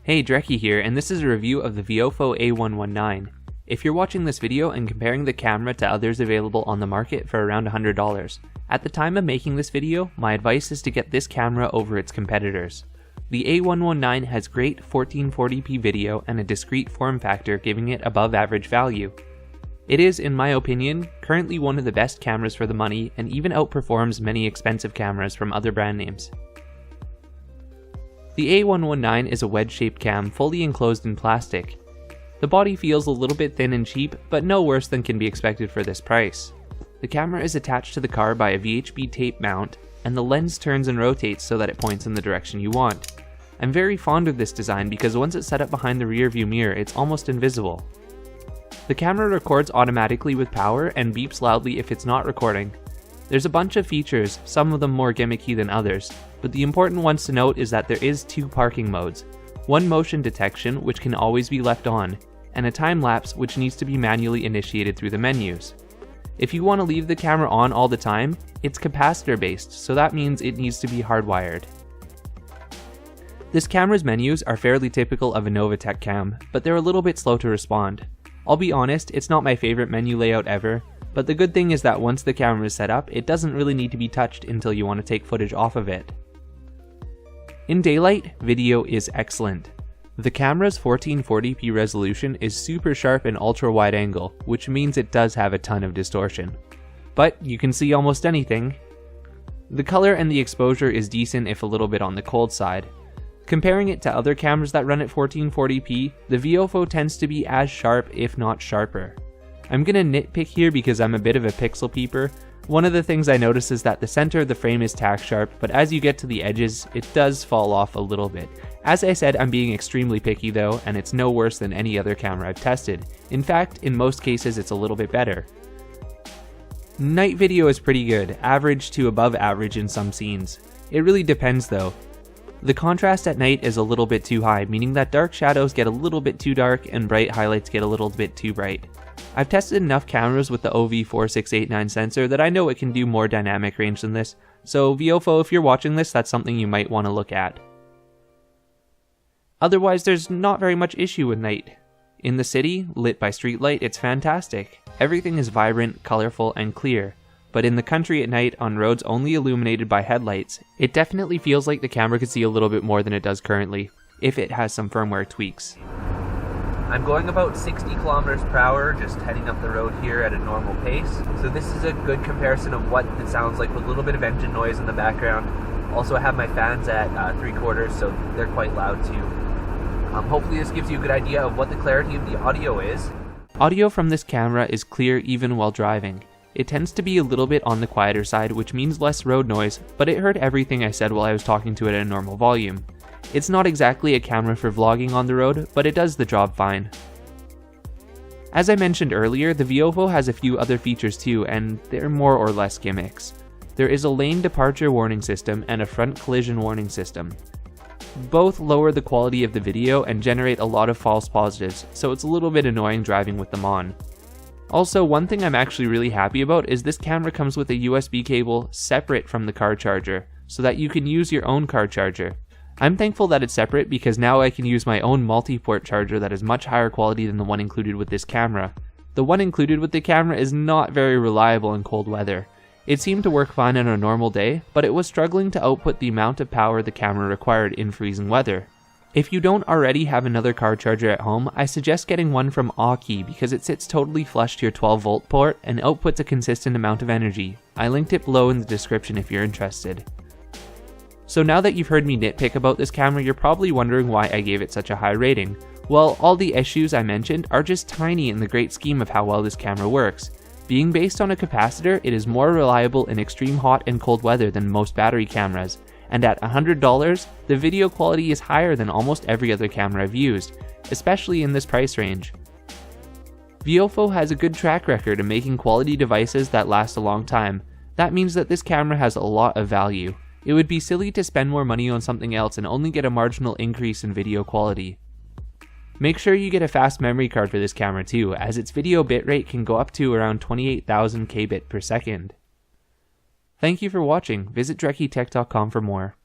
Hey, Drecki here, and this is a review of the Viofo A119. If you're watching this video and comparing the camera to others available on the market for around $100, at the time of making this video, my advice is to get this camera over its competitors. The A119 has great 1440p video and a discrete form factor, giving it above average value. It is, in my opinion, currently one of the best cameras for the money and even outperforms many expensive cameras from other brand names. The A119 is a wedge-shaped cam fully enclosed in plastic. The body feels a little bit thin and cheap, but no worse than can be expected for this price. The camera is attached to the car by a VHB tape mount, and the lens turns and rotates so that it points in the direction you want. I'm very fond of this design because once it's set up behind the rear view mirror, it's almost invisible. The camera records automatically with power and beeps loudly if it's not recording. There's a bunch of features, some of them more gimmicky than others, but the important ones to note is that there is two parking modes, one motion detection which can always be left on, and a time lapse which needs to be manually initiated through the menus. If you want to leave the camera on all the time, it's capacitor based, so that means it needs to be hardwired. This camera's menus are fairly typical of a Novatech cam, but they're a little bit slow to respond. I'll be honest, it's not my favorite menu layout ever, but the good thing is that once the camera is set up, it doesn't really need to be touched until you want to take footage off of it. In daylight, video is excellent. The camera's 1440p resolution is super sharp and ultra wide angle, which means it does have a ton of distortion. But you can see almost anything. The color and the exposure is decent if a little bit on the cold side. Comparing it to other cameras that run at 1440p, the Viofo tends to be as sharp if not sharper. I'm gonna nitpick here because I'm a bit of a pixel peeper. One of the things I notice is that the center of the frame is tack sharp, but as you get to the edges, it does fall off a little bit. As I said, I'm being extremely picky though, and it's no worse than any other camera I've tested. In fact, in most cases it's a little bit better. Night video is pretty good, average to above average in some scenes. It really depends though. The contrast at night is a little bit too high, meaning that dark shadows get a little bit too dark and bright highlights get a little bit too bright. I've tested enough cameras with the OV4689 sensor that I know it can do more dynamic range than this, so Viofo, if you're watching this, that's something you might want to look at. Otherwise, there's not very much issue with night. In the city, lit by streetlight, it's fantastic. Everything is vibrant, colorful, and clear. But in the country at night, on roads only illuminated by headlights, it definitely feels like the camera could see a little bit more than it does currently, if it has some firmware tweaks. I'm going about 60 kilometers per hour, just heading up the road here at a normal pace. So this is a good comparison of what it sounds like with a little bit of engine noise in the background. Also, I have my fans at 3/4, so they're quite loud too. Hopefully this gives you a good idea of what the clarity of the audio is. Audio from this camera is clear even while driving. It tends to be a little bit on the quieter side, which means less road noise, but it heard everything I said while I was talking to it at a normal volume. It's not exactly a camera for vlogging on the road, but it does the job fine. As I mentioned earlier, the Viofo has a few other features too, and they're more or less gimmicks. There is a lane departure warning system and a front collision warning system. Both lower the quality of the video and generate a lot of false positives, so it's a little bit annoying driving with them on. Also, one thing I'm actually really happy about is this camera comes with a USB cable separate from the car charger, so that you can use your own car charger. I'm thankful that it's separate because now I can use my own multi-port charger that is much higher quality than the one included with this camera. The one included with the camera is not very reliable in cold weather. It seemed to work fine on a normal day, but it was struggling to output the amount of power the camera required in freezing weather. If you don't already have another car charger at home, I suggest getting one from Aukey because it sits totally flush to your 12-volt port and outputs a consistent amount of energy. I linked it below in the description if you're interested. So now that you've heard me nitpick about this camera, you're probably wondering why I gave it such a high rating. Well, all the issues I mentioned are just tiny in the great scheme of how well this camera works. Being based on a capacitor, it is more reliable in extreme hot and cold weather than most battery cameras, and at $100, the video quality is higher than almost every other camera I've used, especially in this price range. Viofo has a good track record of making quality devices that last a long time. That means that this camera has a lot of value. It would be silly to spend more money on something else and only get a marginal increase in video quality. Make sure you get a fast memory card for this camera too, as its video bitrate can go up to around 28,000 kbit per second. Thank you for watching. Visit DreckiTech.com for more.